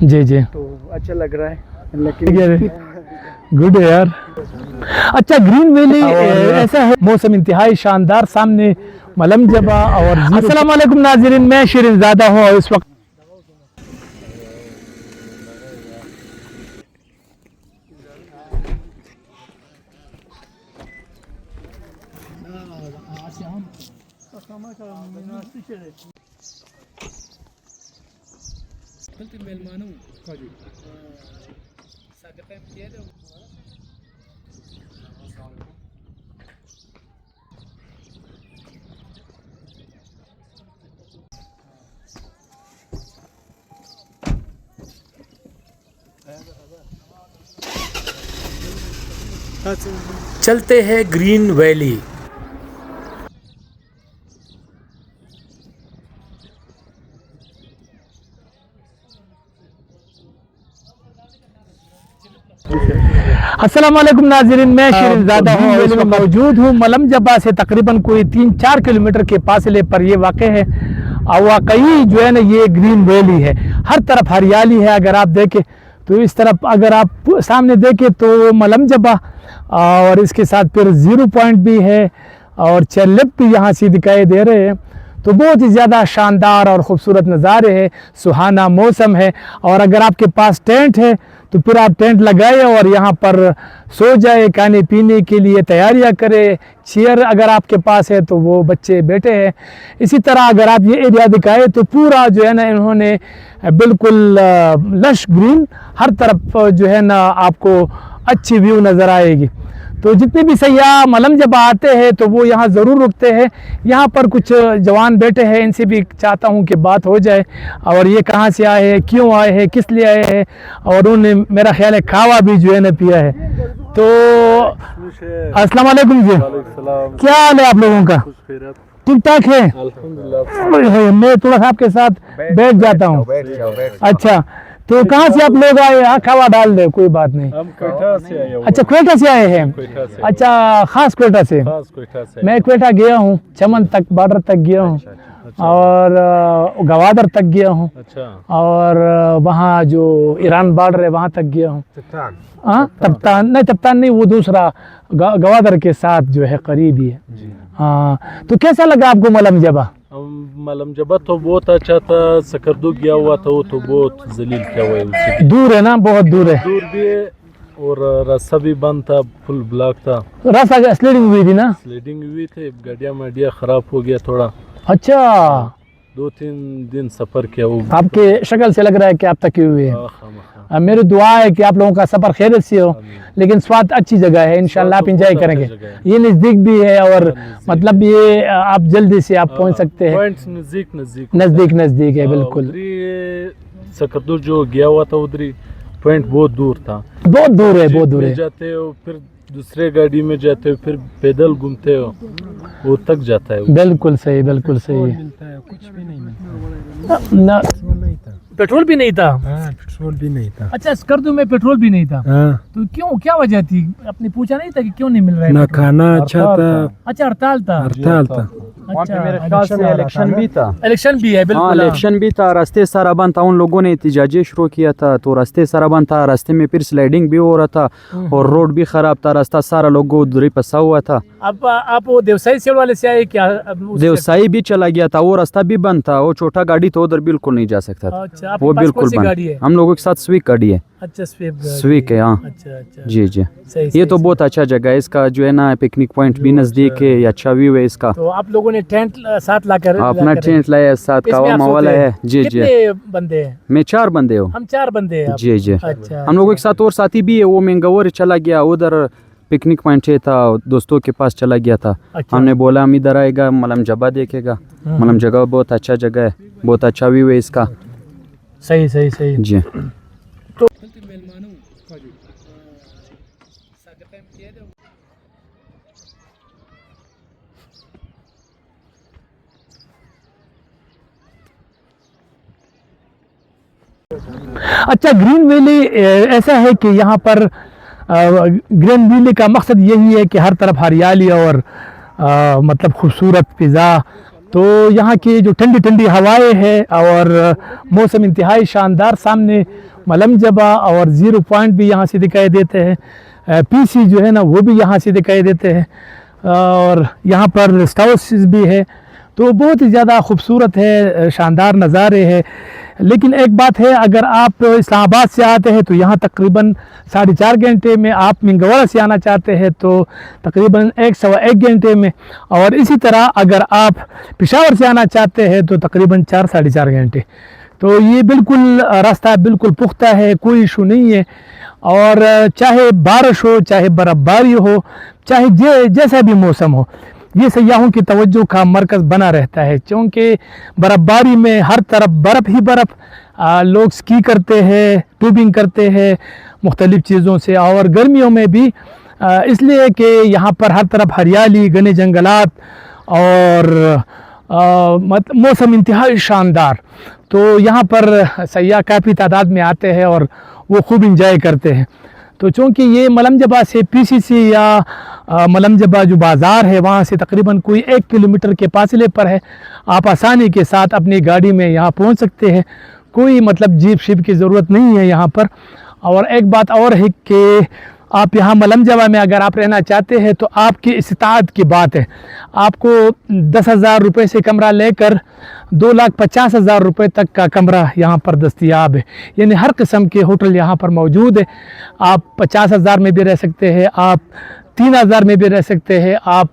जी जी, तो अच्छा लग रहा है। लेकिन गुड है यार। अच्छा, ग्रीन वैली ऐसा है, मौसम इंतहाई शानदार, सामने मलम जबा और अस्सलाम वालेकुम नाज़रीन, मैं शिरीन ज़ादा हूँ और इस वक्त चलते हैं ग्रीन वैली। अस्सलाम वालेकुम नाज़रीन, मैं शिरीन ज़ादा हूँ और इस वक्त मौजूद हूँ मलम जबा से तकरीबन कोई 3-4 किलोमीटर के फासले पर ये वाक़ है। और वाकई जो है ना, ये ग्रीन वैली है, हर तरफ हरियाली है। अगर आप देखें तो इस तरफ, अगर आप सामने देखें तो मलम जबा और इसके साथ फिर ज़ीरो पॉइंट भी है और चेरलिप भी यहाँ से दिखाई दे रहे हैं। तो बहुत ही ज़्यादा शानदार और ख़ूबसूरत नज़ारे हैं, सुहाना मौसम है। और अगर आपके पास टेंट है तो फिर आप टेंट लगाए और यहाँ पर सो जाए, खाने पीने के लिए तैयारियाँ करें। चेयर अगर आपके पास है तो वो बच्चे बैठे हैं। इसी तरह अगर आप ये एरिया दिखाए तो पूरा जो है ना, इन्होंने बिल्कुल लश ग्रीन, हर तरफ जो है ना आपको अच्छी व्यू नज़र आएगी। तो जितने भी सयाह मलम जब आते हैं तो वो यहाँ ज़रूर रुकते हैं। यहाँ पर कुछ जवान बैठे हैं, इनसे भी चाहता हूँ कि बात हो जाए और ये कहाँ से आए हैं, क्यों आए हैं, किस लिए आए हैं, और उन्होंने मेरा ख्याल है खावा भी जो है ना पिया है। तो अस्सलाम वालेकुम जी, क्या हाल है आप लोगों का? ठीक ठाक है, मैं थोड़ा सा आपके साथ बैठ जाता हूँ। अच्छा, तो कहाँ से आप लोग आए? हाँ, खावा डाल दे, कोई बात नहीं। हम क्वेटा से आए। अच्छा, क्वेटा से आए हैं। अच्छा, खास क्वेटा से। मैं क्वेटा गया हूँ, चमन तक, बॉर्डर तक गया हूँ और गवादर तक गया हूँ। और वहाँ जो ईरान बॉर्डर है वहाँ तक गया हूँ। हाँ, तप्तान नहीं, वो दूसरा गवादर के साथ जो है करीब ही है। हाँ, तो कैसा लगा आपको मलम जबा? मलम जबा तो बहुत अच्छा था। सकरदू गया हुआ था, वो तो बहुत जलील क्या हुआ है, उससे दूर है ना, बहुत दूर है। दूर भी है और रास्ता भी बंद था, फुल ब्लॉक था। रास्ता स्लीडिंग हुई थी ना? स्लीडिंग हुई थी, गाड़ियाँ माड़िया खराब हो गया थोड़ा। अच्छा, 2-3 दिन सफर किया। वो आपके शक्ल से लग रहा है कि आप थके हुए हैं। मेरी दुआ है कि आप लोगों का सफर खैरियत से हो। लेकिन स्वाद अच्छी जगह है, इंशाल्लाह आप इंजॉय करेंगे। ये नज़दीक भी है और मतलब ये आप जल्दी से आप पहुंच सकते हैं। नज़दीक है बिल्कुल। सकरदू जो गया हुआ था उधर पॉइंट बहुत दूर था, बहुत दूर है। जाते हो फिर दूसरे गाड़ी में जाते हो, फिर पैदल घूमते हो, वो तक जाता है। बिल्कुल सही कुछ भी नहीं ना, पेट्रोल भी नहीं था। पेट्रोल भी नहीं था। अच्छा, स्कर्दू में पेट्रोल भी नहीं था। तो क्यों, क्या वजह थी? आपने पूछा नहीं था कि क्यों नहीं मिल रहा है? ना खाना अच्छा था। अच्छा, हड़ताल था। वहाँ पे मेरे ख्याल से इलेक्शन भी था। इलेक्शन भी है, बिल्कुल। इलेक्शन भी था, रास्ते सारा बंद था। उन लोगों ने एहतजाज शुरू किया था तो रास्ते सारा बंद था। रास्ते में फिर स्लाइडिंग भी हो रहा था और रोड भी खराब था। रास्ता सारा लोगों उधर फंसा हुआ था। अब आप वो देवसाई से वाले से आए क्या? देवसाई भी चला गया था, वो रास्ता भी बंद था। वो छोटा गाड़ी तो उधर बिल्कुल नहीं जा सकता था। अच्छा, वो बिल्कुल बंद। हम लोगों के साथ स्विक गाड़ी है। अच्छा, स्विक है। हाँ, अच्छा। जी। ये तो बहुत अच्छा जगह है, इसका जो है ना पिकनिक पॉइंट भी नजदीक है, अच्छा व्यू है इसका। तो आप लोगों ने टेंट साथ लाकर अपना टेंट लाया साथ, कावा मावाला है। जी। कितने बंदे हैं? मैं 4 बंदे हूँ। हम 4 बंदे हैं। जी। अच्छा, हम लोगों के साथ और साथी भी है। वो मंगौर चला गया, उधर पिकनिक पॉइंट था, दोस्तों के पास चला गया था। हमने बोला हम इधर आएगा, मलम जबा देखेगा। मलम जबा बहुत अच्छा जगह है, बहुत अच्छा व्यू है इसका। सही जी। अच्छा, ग्रीन वैली ऐसा है कि यहाँ पर ग्रीन वैली का मकसद यही है कि हर तरफ हरियाली और मतलब खूबसूरत फिज़ा तो यहाँ की जो ठंडी ठंडी हवाएं हैं और मौसम इंतहाई शानदार, सामने मलम जबा और ज़ीरो पॉइंट भी यहाँ से दिखाई देते हैं, पीसी जो है ना वो भी यहाँ से दिखाई देते हैं, और यहाँ पर रेस्ट हाउसेस भी है। तो बहुत ही ज़्यादा खूबसूरत है, शानदार नज़ारे हैं। लेकिन एक बात है, अगर आप इस्लामाबाद से आते हैं तो यहाँ तकरीबन 4.5 घंटे में, आप मिंगवाड़ा से आना चाहते हैं तो तकरीबन 1 घंटे में, और इसी तरह अगर आप पेशावर से आना चाहते हैं तो तकरीबन 4-4.5 घंटे। तो ये बिल्कुल रास्ता बिल्कुल पुख्ता है, कोई इशू नहीं है। और चाहे बारिश हो, चाहे बर्फ़बारी हो, चाहे जैसा भी मौसम हो, ये सयाहों की तवज्जो का मरकज़ बना रहता है, क्योंकि बर्फ़बारी में हर तरफ बर्फ़ ही बर्फ़, लोग स्की करते हैं, ट्यूबिंग करते हैं मुख्तलिफ़ चीज़ों से, और गर्मियों में भी इसलिए कि यहाँ पर हर तरफ हरियाली, घने जंगलात और मौसम इंतहाई शानदार। तो यहाँ पर सयाह काफ़ी तादाद में आते हैं और वो खूब इंजॉय करते हैं। तो चूँकि ये मलम जबा से पीसीसी या मलम जबा जो बाज़ार है वहाँ से तकरीबन कोई 1 किलोमीटर के फासले पर है, आप आसानी के साथ अपनी गाड़ी में यहाँ पहुँच सकते हैं, कोई मतलब जीप शीप की ज़रूरत नहीं है यहाँ पर। और एक बात और है कि आप यहाँ मलम जबा में अगर आप रहना चाहते हैं तो आपकी इस्तात की बात है, आपको 10,000 रुपये से कमरा लेकर 2,50,000 रुपये तक का कमरा यहाँ पर दस्तयाब है। यानी हर किस्म के होटल यहाँ पर मौजूद है। आप 50,000 में भी रह सकते हैं, आप 3,000 में भी रह सकते हैं, आप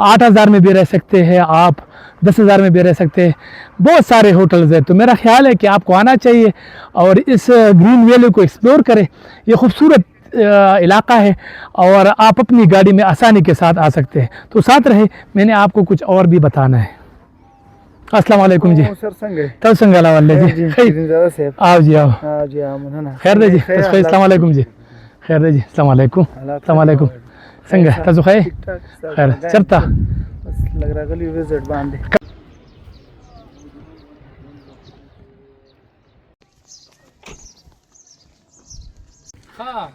8,000 में भी रह सकते हैं, आप 10,000 में भी रह सकते हैं। बहुत सारे होटल्स हैं। तो मेरा ख्याल है कि आपको आना चाहिए और इस ग्रीन वैली को एक्सप्लोर करें। ये खूबसूरत इलाका है और आप अपनी गाड़ी में आसानी के साथ आ सकते हैं। तो साथ रहे, मैंने आपको कुछ और भी बताना है। अस्सलाम वालेकुम जी। सर संगे तब संगाला वाले जी, ज़्यादा सेफ। आओ जी, आओ। हाँ जी, हाँ मुन्ना। खैर दे जी, अस्सलाम वालेकुम जी। खैर दे जी, अस्सलाम वालेकुम। अस्सलाम वालेकुम। संगे तसु खैर खैर चरता बस लग रहा गली विजिट बांध दे। हाँ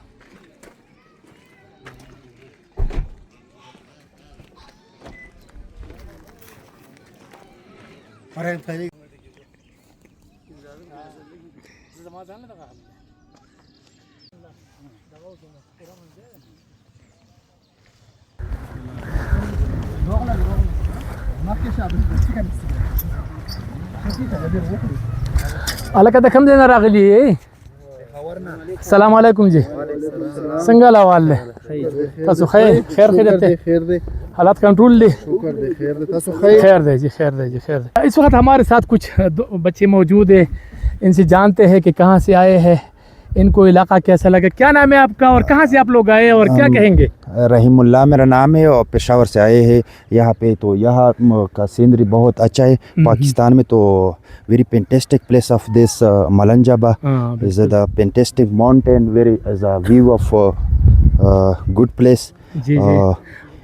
अलग कदा कम देना रागली अस्सलाम वालेकुम जी। संगाला वाले तसु खैर खैर खैर दे हालात कंट्रोल ले खैर दे तसु खैर खैर दे जी, खैर दे जी, खैर दे। इस वक्त हमारे साथ कुछ बच्चे मौजूद हैं, इनसे जानते हैं कि कहाँ से आए हैं, इनको इलाका कैसा लगा। क्या नाम है आपका और कहाँ से आप लोग आए और क्या कहेंगे? रहीमुल्लाह मेरा नाम है और पेशावर से आए हैं यहाँ पे। तो यहाँ का सीनरी बहुत अच्छा है। पाकिस्तान में तो very fantastic place of this Malam Jabba is the fantastic mountain, very is a view of good place. जी जी।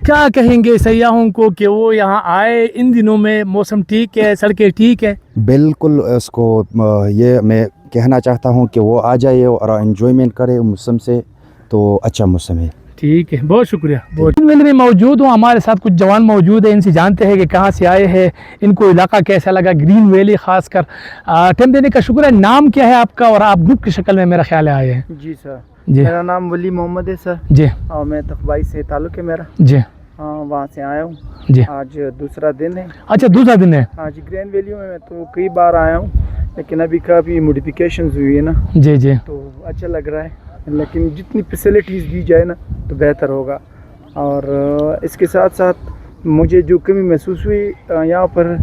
क्या कहेंगे सयाहों को कि वो यहाँ आए? इन दिनों में मौसम ठीक है, सड़कें ठीक है? बिल्कुल, उसको ये मैं कहना चाहता हूँ कि वो आ जाए और एंजॉयमेंट करे मौसम से। तो अच्छा मौसम है। ठीक है, बहुत शुक्रिया। बहुत वैली में मौजूद हूँ, हमारे साथ कुछ जवान मौजूद हैं, इनसे जानते हैं कि कहाँ से आए हैं, इनको इलाका कैसा लगा, ग्रीन वैली खासकर। टाइम देने का शुक्र है। नाम क्या है आपका और आप ग्रुप की शक्ल में मेरा ख्याल है आए हैं? जी सर जी। मेरा नाम वली मोहम्मद है सर जी। और मैं तकबाई से ताल्लुक़ है मेरा। जी। हाँ, वहाँ से आया हूँ जी। आज दूसरा दिन है। अच्छा, दूसरा दिन है। हाँ जी, ग्रीन वैली में मैं तो कई बार आया हूँ, लेकिन अभी काफ़ी मॉडिफिकेशंस हुई है ना, जी जी, तो अच्छा लग रहा है। लेकिन जितनी फैसिलिटीज़ दी जाए ना तो बेहतर होगा। और इसके साथ साथ मुझे जो कमी महसूस हुई यहाँ पर,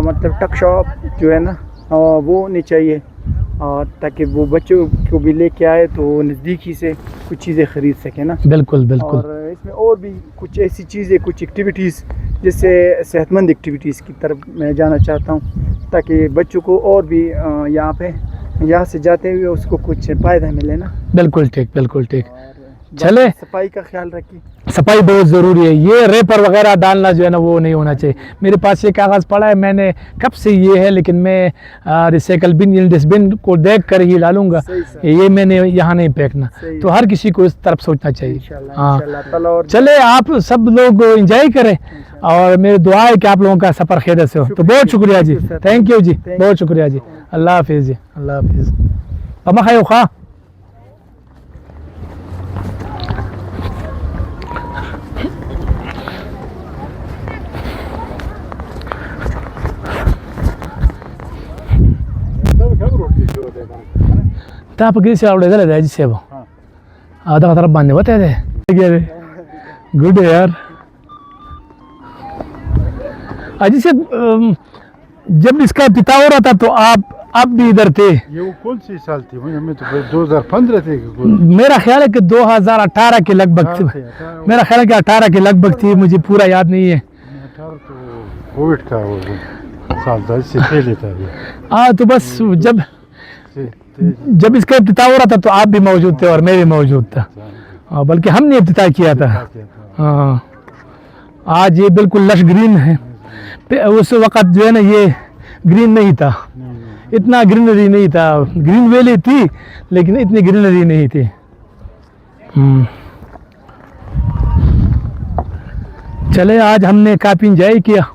मतलब टक शॉप जो है ना वो होनी चाहिए, और ताकि वो बच्चों को भी लेके आए तो नज़दीकी से कुछ चीज़ें ख़रीद सकें ना। बिल्कुल बिल्कुल। और इसमें और भी कुछ ऐसी चीज़ें, कुछ एक्टिविटीज़, जैसे सेहतमंद एक्टिविटीज़ की तरफ मैं जाना चाहता हूँ, ताकि बच्चों को और भी यहाँ से जाते हुए उसको कुछ फ़ायदा मिले ना। बिल्कुल ठीक, बिल्कुल ठीक। चले सफाई का ख्याल रखिए। सफाई बहुत ज़रूरी है। ये रेपर वगैरह डालना जो है ना वो नहीं होना चाहिए। मेरे पास ये कागज़ पड़ा है, मैंने कब से ये है, लेकिन मैं रिसाइकल बिन डस्टबिन को देख कर ही डालूंगा। सही सर। ये मैंने यहाँ नहीं फेंकना। सही तो हर किसी को इस तरफ सोचना चाहिए। इंशाल्लाह हाँ इंशाल्लाह ताला। और चले आप सब लोग एंजॉय करें और मेरी दुआ है कि आप लोगों का सफ़र खैरियत से हो। तो बहुत शुक्रिया जी, Thank you, sir. Thank you जी, Thank you. बहुत शुक्रिया जी। अल्लाह हाफिज़ जी, अल्लाह हाफिज़। अमा खाओ खा ता पकड़ी से आवड़े दे ले जिसे वो आधा तरफ बांधने बता दे गुड है यार। अजी से जब इसका पिता हो रहा था तो आप भी इधर थे? ये वो कौन सी साल थी? हमें तो 2015 थे कि मेरा ख्याल है कि 2018 के लगभग थी। मेरा ख्याल है कि 18 के लगभग थी, मुझे पूरा याद नहीं है। 18 तो कोविड का वो साल था, इससे पहले था ये। हाँ तो बस जब इसका पिता हो रहा था तो आप भी मौजूद थे और मैं भी मौजूद था। हाँ, बल्कि हमने इब्तिदा किया था। हाँ आज ये बिल्कुल लश ग्रीन है। उस वक़्त जो है ना ये ग्रीन नहीं था, इतना ग्रीनरी नहीं था। ग्रीन वैली थी लेकिन इतनी ग्रीनरी नहीं थी। चले आज हमने काफ़ी इंजॉय किया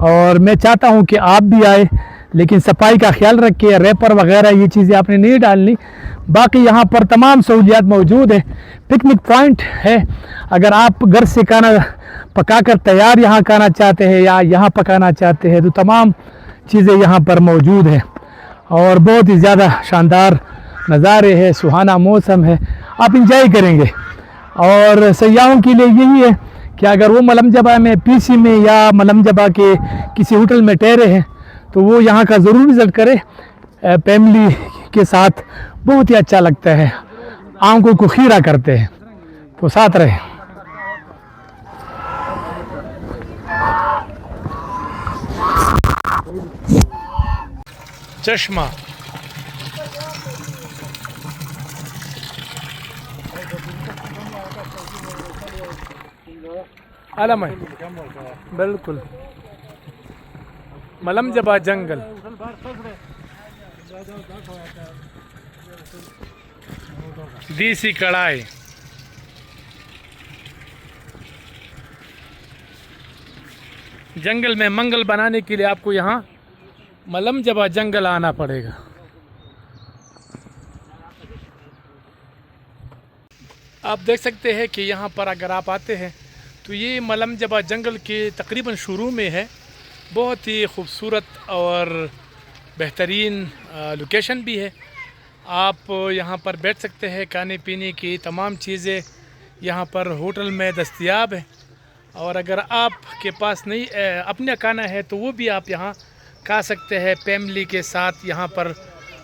और मैं चाहता हूँ कि आप भी आए, लेकिन सफाई का ख्याल रखिए। रैपर वगैरह ये चीज़ें आपने नहीं डालनी। बाकी यहाँ पर तमाम सहूलियात मौजूद है। पिकनिक पॉइंट है, अगर आप घर से खाना पकाकर तैयार यहाँ खाना चाहते हैं या यहाँ पकाना चाहते हैं तो तमाम चीज़ें यहाँ पर मौजूद है और बहुत ही ज़्यादा शानदार नज़ारे हैं, सुहाना मौसम है, आप इंजॉय करेंगे। और सयाहों के लिए यही है कि अगर वो मलमजबा में पीसी में या मलमजबा के किसी होटल में ठहरे हैं तो वो यहाँ का ज़रूर विज़िट करें। फैमिली के साथ बहुत ही अच्छा लगता है, आंखों को खीरा करते हैं। तो साथ रहे। चश्मा आलम है बिल्कुल। मलमजबा जंगल, देसी कढ़ाई, जंगल में मंगल बनाने के लिए आपको यहाँ मलमजबा जंगल आना पड़ेगा। आप देख सकते हैं कि यहाँ पर अगर आप आते हैं तो ये मलमजबा जंगल के तकरीबन शुरू में है। बहुत ही खूबसूरत और बेहतरीन लोकेशन भी है। आप यहाँ पर बैठ सकते हैं, खाने पीने की तमाम चीज़ें यहाँ पर होटल में दस्तयाब है। और अगर आपके पास नहीं अपना खाना है तो वो भी आप यहाँ खा सकते हैं। फैमिली के साथ यहाँ पर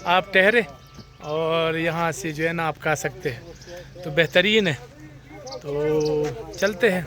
आप ठहरे और यहाँ से जो है ना आप खा सकते हैं, तो बेहतरीन है। तो चलते हैं।